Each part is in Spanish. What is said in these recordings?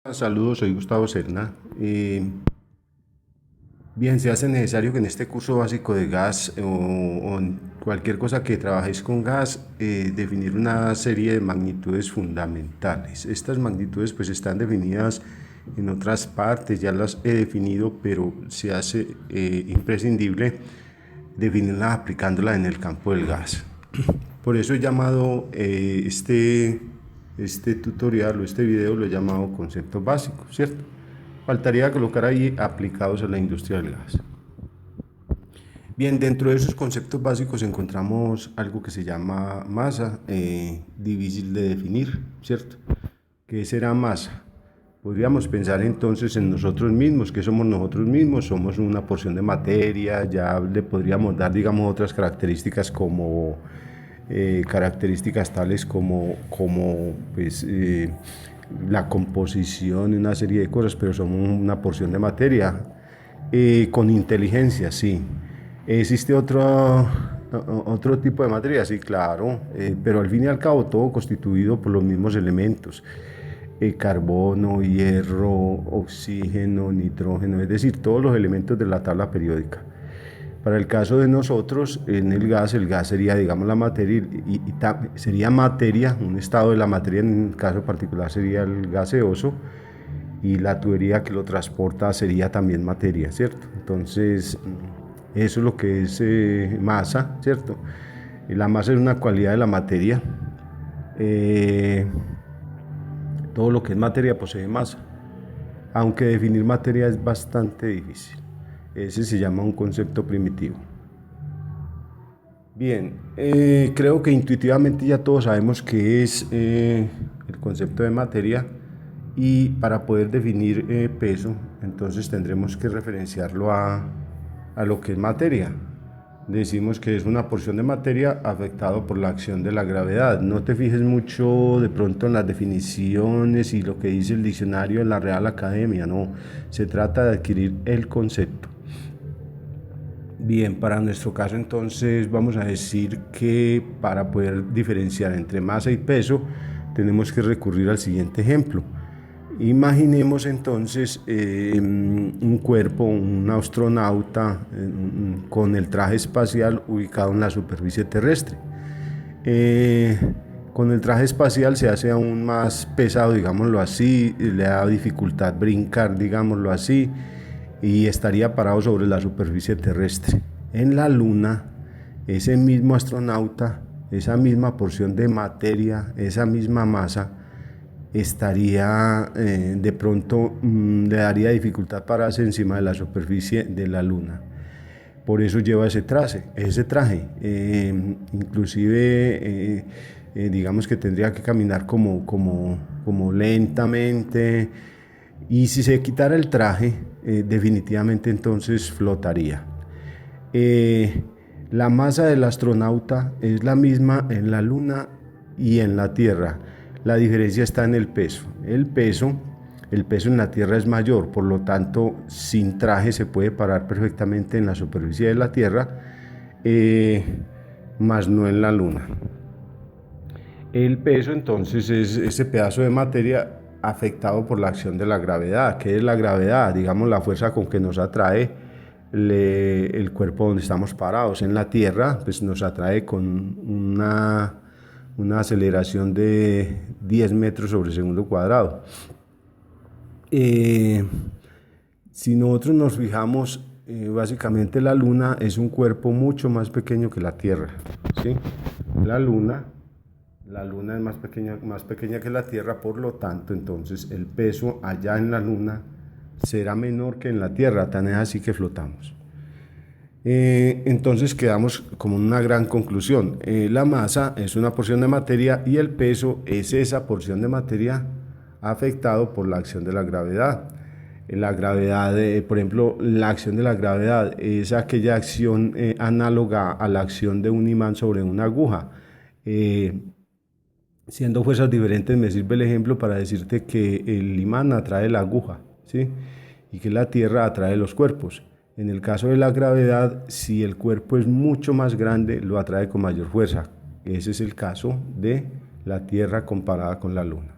Saludos, soy Gustavo Serna. Bien, se hace necesario que en este curso básico de gas o en cualquier cosa que trabajéis con gas, definir una serie de magnitudes fundamentales. Estas magnitudes pues están definidas en otras partes, ya las he definido, pero se hace imprescindible definirlas aplicándolas en el campo del gas. Por eso he llamado este tutorial o este video lo he llamado conceptos básicos, ¿cierto? Faltaría colocar ahí aplicados a la industria del gas. Bien, dentro de esos conceptos básicos encontramos algo que se llama masa, difícil de definir, ¿cierto? ¿Qué será masa? Podríamos pensar entonces en nosotros mismos. ¿Qué somos nosotros mismos? Somos una porción de materia. Ya le podríamos dar, digamos, otras características como características tales como pues, la composición y una serie de cosas, pero somos una porción de materia con inteligencia, sí. ¿Existe otro tipo de materia? Sí, claro, pero al fin y al cabo todo constituido por los mismos elementos. Carbono, hierro, oxígeno, nitrógeno, es decir, todos los elementos de la tabla periódica. Para el caso de nosotros, en el gas sería, digamos, la materia y sería materia, un estado de la materia, en el caso particular sería el gaseoso, y la tubería que lo transporta sería también materia, ¿cierto? Entonces, eso es lo que es masa, ¿cierto? La masa es una cualidad de la materia. Eh, Todo lo que es materia posee masa, aunque definir materia es bastante difícil. Ese se llama un concepto primitivo. Bien, creo que intuitivamente ya todos sabemos qué es el concepto de materia, y para poder definir peso, entonces tendremos que referenciarlo a lo que es materia. Decimos que es una porción de materia afectado por la acción de la gravedad. No te fijes mucho de pronto en las definiciones y lo que dice el diccionario en la Real Academia, no. Se trata de adquirir el concepto. Bien, para nuestro caso entonces vamos a decir que para poder diferenciar entre masa y peso tenemos que recurrir al siguiente ejemplo. Imaginemos entonces un cuerpo, un astronauta con el traje espacial ubicado en la superficie terrestre. Con el traje espacial se hace aún más pesado, digámoslo así, le da dificultad brincar, digámoslo así, y estaría parado sobre la superficie terrestre. En la Luna, ese mismo astronauta, esa misma porción de materia, esa misma masa, estaría de pronto le daría dificultad pararse encima de la superficie de la Luna. Por eso lleva ese traje. Inclusive digamos que tendría que caminar como lentamente, y si se quitara el traje definitivamente entonces flotaría. La masa del astronauta es la misma en la Luna y en la Tierra. La diferencia está en el peso. El peso en la Tierra es mayor, por lo tanto, sin traje se puede parar perfectamente en la superficie de la Tierra, más no en la Luna. El peso entonces es ese pedazo de materia afectado por la acción de la gravedad. ¿Qué es la gravedad? Digamos, la fuerza con que nos atrae el cuerpo donde estamos parados. En la Tierra pues nos atrae con una aceleración de 10 metros sobre segundo cuadrado. Si nosotros nos fijamos, básicamente la Luna es un cuerpo mucho más pequeño que la Tierra, ¿sí? La Luna es más pequeña que la Tierra, por lo tanto, entonces el peso allá en la Luna será menor que en la Tierra, tan es así que flotamos. Entonces quedamos como una gran conclusión. La masa es una porción de materia y el peso es esa porción de materia afectado por la acción de la gravedad. La gravedad, por ejemplo, la acción de la gravedad es aquella acción análoga a la acción de un imán sobre una aguja. Siendo fuerzas diferentes, me sirve el ejemplo para decirte que el imán atrae la aguja, ¿sí? Y que la Tierra atrae los cuerpos. En el caso de la gravedad, si el cuerpo es mucho más grande, lo atrae con mayor fuerza. Ese es el caso de la Tierra comparada con la Luna.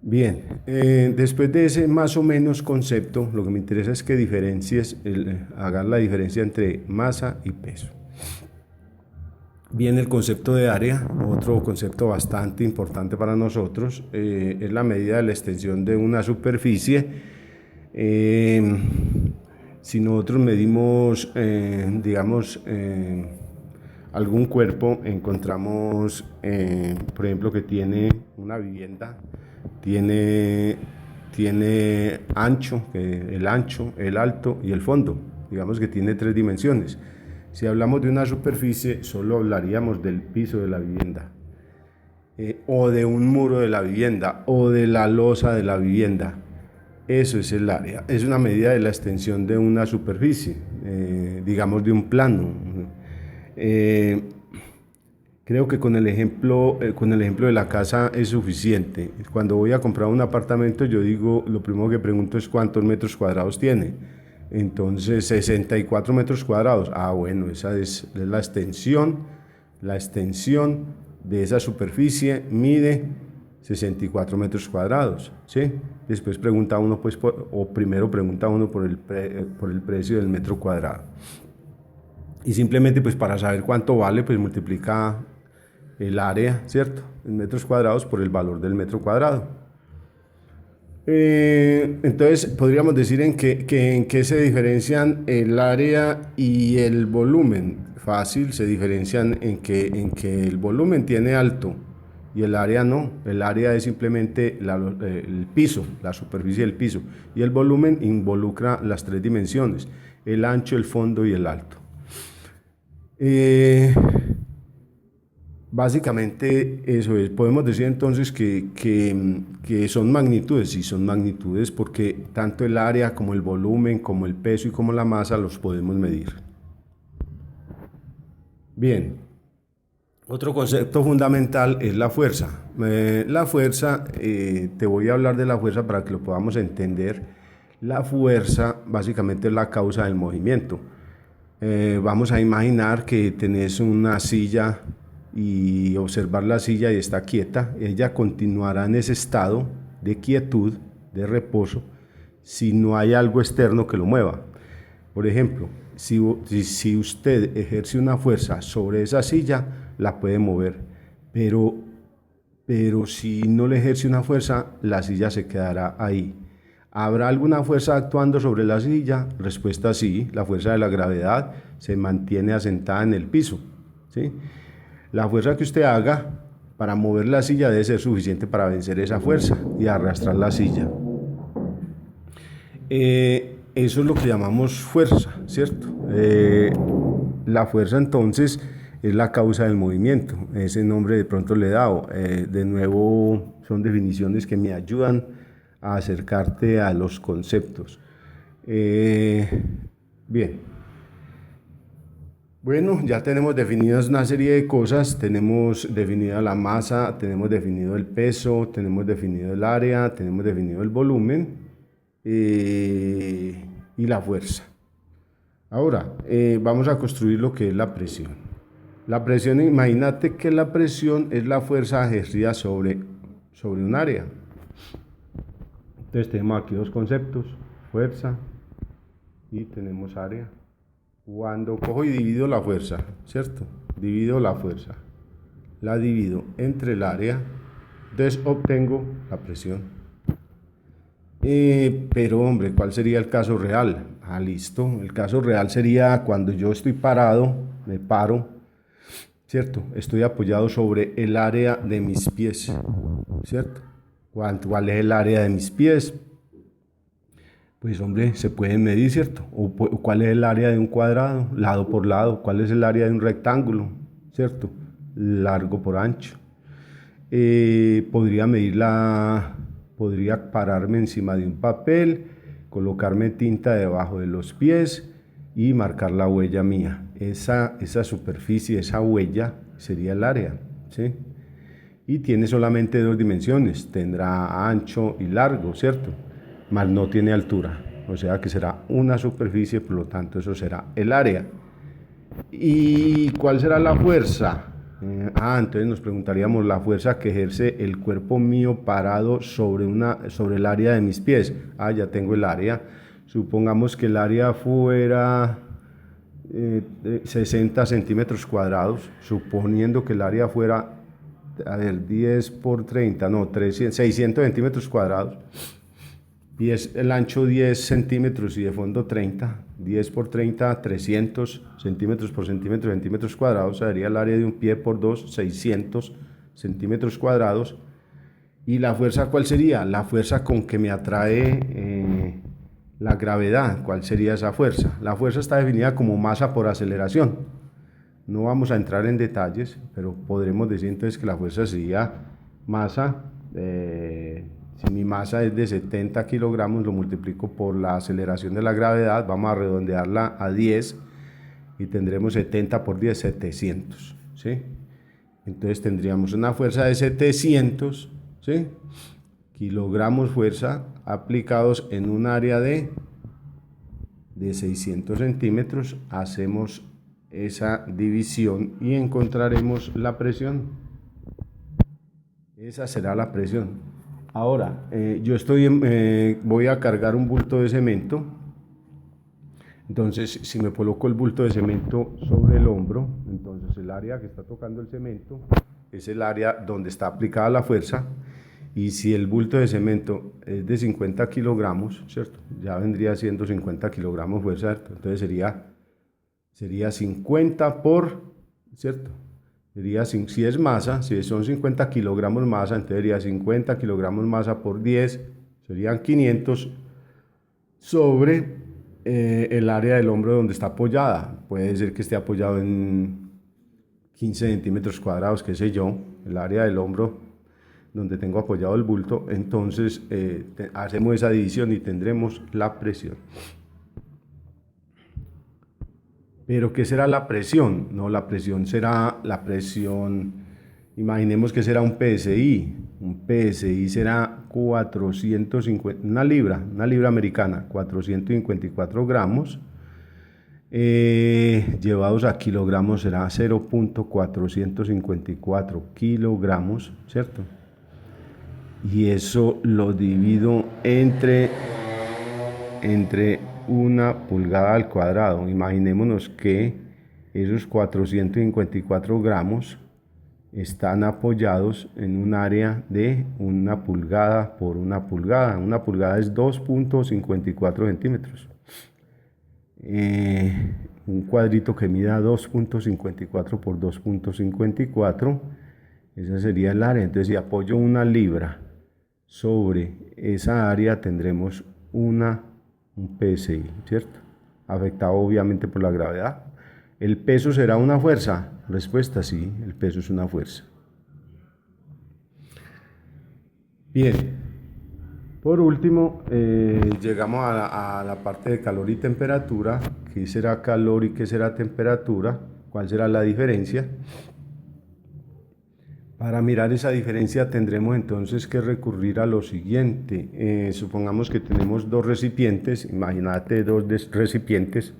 Bien, Después de ese más o menos concepto, lo que me interesa es que diferencies, hagas la diferencia entre masa y peso. Viene el concepto de área, otro concepto bastante importante para nosotros, es la medida de la extensión de una superficie. Si nosotros medimos, digamos, algún cuerpo, encontramos, por ejemplo, que tiene una vivienda, tiene ancho, el ancho, el alto y el fondo. Digamos que tiene 3 dimensiones. Si hablamos de una superficie, solo hablaríamos del piso de la vivienda, o de un muro de la vivienda, o de la losa de la vivienda. Eso es el área. Es una medida de la extensión de una superficie, digamos de un plano. Creo que con el ejemplo de la casa es suficiente. Cuando voy a comprar un apartamento, yo digo, lo primero que pregunto es cuántos metros cuadrados tiene. Entonces, 64 metros cuadrados. Ah, bueno, esa es la extensión. La extensión de esa superficie mide 64 metros cuadrados, ¿sí? Después pregunta uno, pues, primero pregunta uno por el precio del metro cuadrado. Y simplemente, pues, para saber cuánto vale, pues, multiplica el área, ¿cierto? En metros cuadrados por el valor del metro cuadrado. Entonces, podríamos decir en qué se diferencian el área y el volumen. Fácil, se diferencian en que el volumen tiene alto y el área no. El área es simplemente el piso, la superficie del piso, y el volumen involucra las 3 dimensiones, el ancho, el fondo y el alto. Básicamente eso es. Podemos decir entonces que son magnitudes, y son magnitudes porque tanto el área como el volumen, como el peso y como la masa los podemos medir. Bien, otro concepto fundamental es la fuerza. La fuerza, te voy a hablar de la fuerza para que lo podamos entender. La fuerza básicamente es la causa del movimiento. Vamos a imaginar que tenés una silla y observar la silla y está quieta. Ella continuará en ese estado de quietud, de reposo, si no hay algo externo que lo mueva. Por ejemplo, si usted ejerce una fuerza sobre esa silla, la puede mover, pero si no le ejerce una fuerza, la silla se quedará ahí. ¿Habrá alguna fuerza actuando sobre la silla? Respuesta sí, la fuerza de la gravedad se mantiene asentada en el piso, ¿sí? La fuerza que usted haga para mover la silla debe ser suficiente para vencer esa fuerza y arrastrar la silla. Eso es lo que llamamos fuerza, ¿cierto? La fuerza entonces es la causa del movimiento. Ese nombre de pronto le he dado. De nuevo, son definiciones que me ayudan a acercarte a los conceptos. Bien. Bueno, ya tenemos definidas una serie de cosas. Tenemos definida la masa, tenemos definido el peso, tenemos definido el área, tenemos definido el volumen y la fuerza. Ahora, vamos a construir lo que es la presión. La presión, imagínate que la presión es la fuerza ejercida sobre un área. Entonces tenemos aquí 2 conceptos, fuerza y tenemos área. Cuando cojo y divido la fuerza, ¿cierto? Divido la fuerza, la divido entre el área, entonces obtengo la presión. Pero hombre, ¿cuál sería el caso real? Listo, el caso real sería cuando yo estoy parado, me paro, ¿cierto? Estoy apoyado sobre el área de mis pies, ¿cierto? ¿Cuál es el área de mis pies? Pues hombre, se pueden medir, ¿cierto? O cuál es el área de un cuadrado, lado por lado. ¿Cuál es el área de un rectángulo? ¿Cierto? Largo por ancho. Podría pararme encima de un papel, colocarme tinta debajo de los pies y marcar la huella mía. Esa superficie, esa huella sería el área, ¿sí? Y tiene solamente 2 dimensiones, tendrá ancho y largo, ¿cierto? Mas no tiene altura, o sea que será una superficie, por lo tanto eso será el área. ¿Y cuál será la fuerza? Entonces nos preguntaríamos la fuerza que ejerce el cuerpo mío parado sobre el área de mis pies. Ya tengo el área. Supongamos que el área fuera 60 centímetros cuadrados, suponiendo que el área fuera, 10 por 30, no, 600 centímetros cuadrados. Y es el ancho 10 centímetros y de fondo 30, 10 por 30, 300 centímetros por centímetros cuadrados, sería el área de un pie por 2, 600 centímetros cuadrados. ¿Y la fuerza cuál sería? La fuerza con que me atrae la gravedad. ¿Cuál sería esa fuerza? La fuerza está definida como masa por aceleración. No vamos a entrar en detalles, pero podremos decir entonces que la fuerza sería masa. Si mi masa es de 70 kilogramos, lo multiplico por la aceleración de la gravedad, vamos a redondearla a 10 y tendremos 70 por 10, 700, ¿sí? Entonces tendríamos una fuerza de 700, ¿sí? kilogramos fuerza aplicados en un área de 600 centímetros. Hacemos esa división y encontraremos la presión. Esa será la presión. Ahora, voy a cargar un bulto de cemento. Entonces, si me coloco el bulto de cemento sobre el hombro, entonces el área que está tocando el cemento es el área donde está aplicada la fuerza. Y si el bulto de cemento es de 50 kilogramos, ¿cierto? Ya vendría siendo 50 kilogramos fuerza, ¿cierto? Entonces sería 50 por, ¿cierto? Si es masa, si son 50 kilogramos masa, entonces sería 50 kilogramos masa por 10, serían 500 sobre el área del hombro donde está apoyada. Puede ser que esté apoyado en 15 centímetros cuadrados, qué sé yo, el área del hombro donde tengo apoyado el bulto. Entonces hacemos esa división y tendremos la presión. ¿Pero qué será la presión? No, la presión será la presión, imaginemos que será un PSI. Un PSI será 450, una libra americana, 454 gramos, llevados a kilogramos será 0.454 kilogramos, ¿cierto? Y eso lo divido entre una pulgada al cuadrado. Imaginémonos que esos 454 gramos están apoyados en un área de 1 pulgada por 1 pulgada. 1 pulgada es 2.54 centímetros. Un cuadrito que mida 2.54 por 2.54, esa sería el área. Entonces, si apoyo 1 libra sobre esa área, tendremos un PSI, ¿cierto? Afectado obviamente por la gravedad. ¿El peso será una fuerza? Respuesta: sí, el peso es una fuerza. Bien, por último, llegamos a la parte de calor y temperatura. ¿Qué será calor y qué será temperatura? ¿Cuál será la diferencia? Para mirar esa diferencia tendremos entonces que recurrir a lo siguiente. Supongamos que tenemos dos recipientes, imagínate dos recipientes,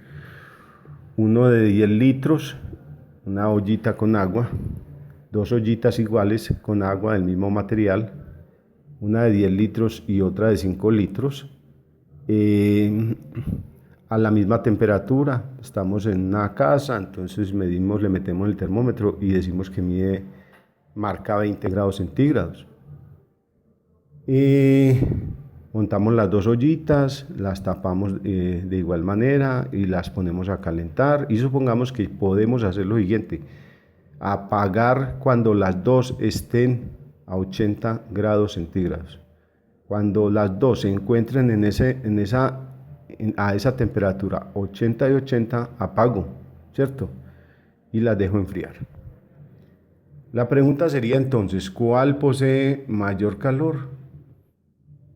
uno de 10 litros, una ollita con agua, dos ollitas iguales con agua del mismo material, una de 10 litros y otra de 5 litros, a la misma temperatura. Estamos en una casa, entonces medimos, le metemos el termómetro y decimos que marca 20 grados centígrados. Montamos las dos ollitas, las tapamos de igual manera y las ponemos a calentar. Y supongamos que podemos hacer lo siguiente: apagar cuando las dos estén a 80 grados centígrados. Cuando las dos se encuentren a esa temperatura, 80 y 80, apago, ¿cierto? Y las dejo enfriar. La pregunta sería entonces, ¿cuál posee mayor calor?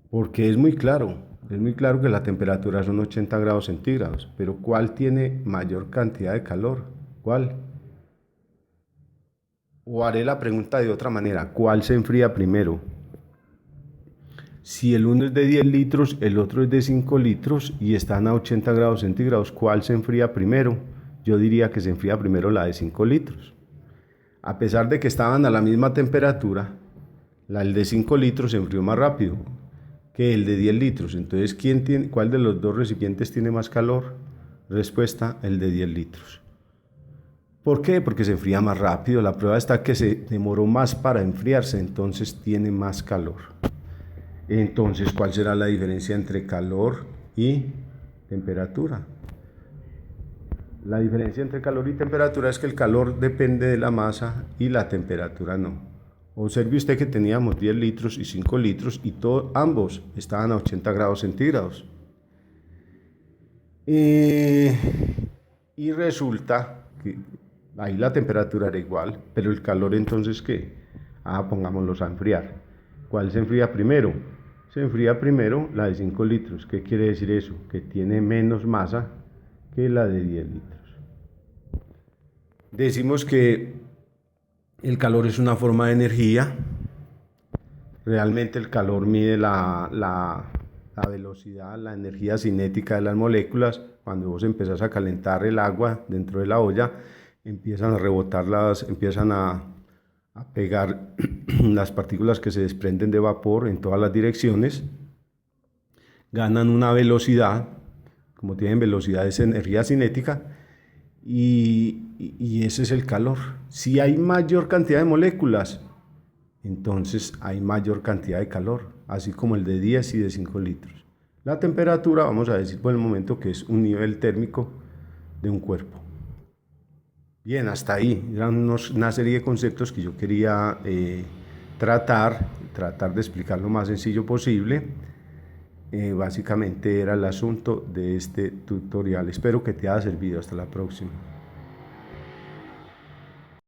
Porque es muy claro que la temperatura son 80 grados centígrados, pero ¿cuál tiene mayor cantidad de calor? ¿Cuál? O haré la pregunta de otra manera: ¿cuál se enfría primero? Si el uno es de 10 litros, el otro es de 5 litros y están a 80 grados centígrados, ¿cuál se enfría primero? Yo diría que se enfría primero la de 5 litros. A pesar de que estaban a la misma temperatura, el de 5 litros se enfrió más rápido que el de 10 litros. Entonces, ¿cuál de los dos recipientes tiene más calor? Respuesta, el de 10 litros. ¿Por qué? Porque se enfría más rápido. La prueba está que se demoró más para enfriarse, entonces tiene más calor. Entonces, ¿cuál será la diferencia entre calor y temperatura? La diferencia entre calor y temperatura es que el calor depende de la masa y la temperatura no. Observe usted que teníamos 10 litros y 5 litros y ambos estaban a 80 grados centígrados. Y resulta que ahí la temperatura era igual, pero el calor entonces ¿qué? Pongámoslos a enfriar. ¿Cuál se enfría primero? Se enfría primero la de 5 litros. ¿Qué quiere decir eso? Que tiene menos masa que la de 10 litros. Decimos que el calor es una forma de energía. Realmente el calor mide la velocidad, la energía cinética de las moléculas. Cuando vos empezás a calentar el agua dentro de la olla, empiezan a rebotar empiezan a pegar las partículas que se desprenden de vapor en todas las direcciones. Ganan una velocidad, como tienen velocidad es energía cinética, y ese es el calor. Si hay mayor cantidad de moléculas, entonces hay mayor cantidad de calor, así como el de 10 y de 5 litros. La temperatura, vamos a decir por el momento que es un nivel térmico de un cuerpo. Bien, hasta ahí. Eran una serie de conceptos que yo quería tratar de explicar lo más sencillo posible. Básicamente era el asunto de este tutorial. Espero que te haya servido. Hasta la próxima.